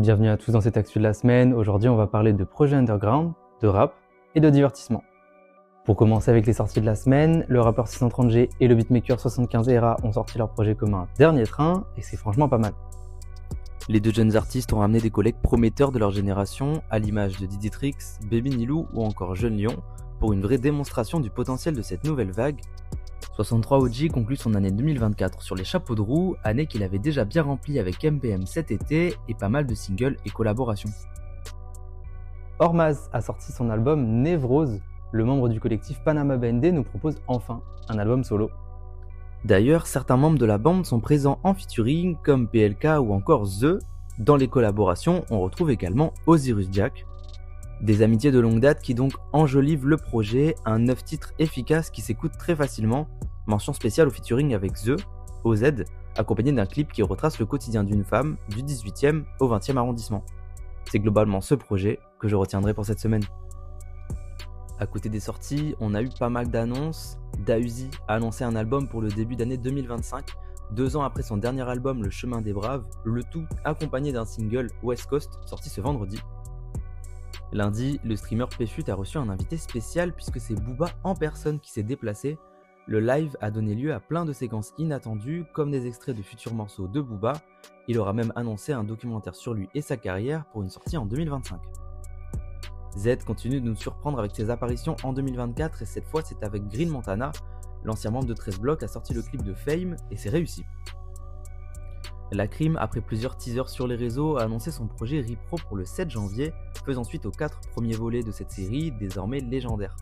Bienvenue à tous dans cette actu de la semaine. Aujourd'hui, on va parler de projets underground, de rap et de divertissement. Pour commencer avec les sorties de la semaine, le rappeur 630G et le beatmaker 75era ont sorti leur projet commun Dernier Train et c'est franchement pas mal. Les deux jeunes artistes ont ramené des collègues prometteurs de leur génération, à l'image de Diditrix, Baby Nilou ou encore Jeune Lion, pour une vraie démonstration du potentiel de cette nouvelle vague. 63 OG conclut son année 2024 sur les chapeaux de roue, année qu'il avait déjà bien remplie avec MPM cet été et pas mal de singles et collaborations. Ormaz a sorti son album Névrose. Le membre du collectif Panama BND nous propose enfin un album solo. D'ailleurs, certains membres de la bande sont présents en featuring comme PLK ou encore The. Dans les collaborations, on retrouve également Osiris Jack. Des amitiés de longue date qui donc enjolivent le projet, un 9 titres efficace qui s'écoute très facilement. Mention spéciale au featuring avec The, OZ, accompagné d'un clip qui retrace le quotidien d'une femme du 18e au 20e arrondissement. C'est globalement ce projet que je retiendrai pour cette semaine. À côté des sorties, on a eu pas mal d'annonces. Dahuzi a annoncé un album pour le début d'année 2025, 2 ans après son dernier album Le Chemin des Braves, le tout accompagné d'un single West Coast sorti ce vendredi. Lundi, le streamer Pfut a reçu un invité spécial puisque c'est Booba en personne qui s'est déplacé. Le live a donné lieu à plein de séquences inattendues, comme des extraits de futurs morceaux de Booba. Il aura même annoncé un documentaire sur lui et sa carrière pour une sortie en 2025. Z continue de nous surprendre avec ses apparitions en 2024 et cette fois c'est avec Green Montana. L'ancien membre de 13 Block a sorti le clip de Fame et c'est réussi. La Crime, après plusieurs teasers sur les réseaux, a annoncé son projet Repro pour le 7 janvier, faisant suite aux 4 premiers volets de cette série, désormais légendaire.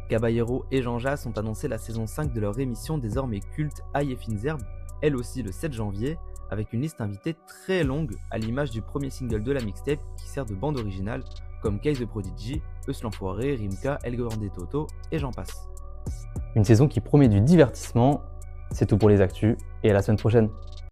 Caballero et Jean Jass ont annoncé la saison 5 de leur émission désormais culte Aïe et Fines Herbes, elle aussi le 7 janvier, avec une liste invitée très longue à l'image du premier single de la mixtape qui sert de bande originale, comme Case the Prodigy, Eus l'Enfoiré, Rimka, El Grande Toto et j'en passe. Une saison qui promet du divertissement. C'est tout pour les actus et à la semaine prochaine.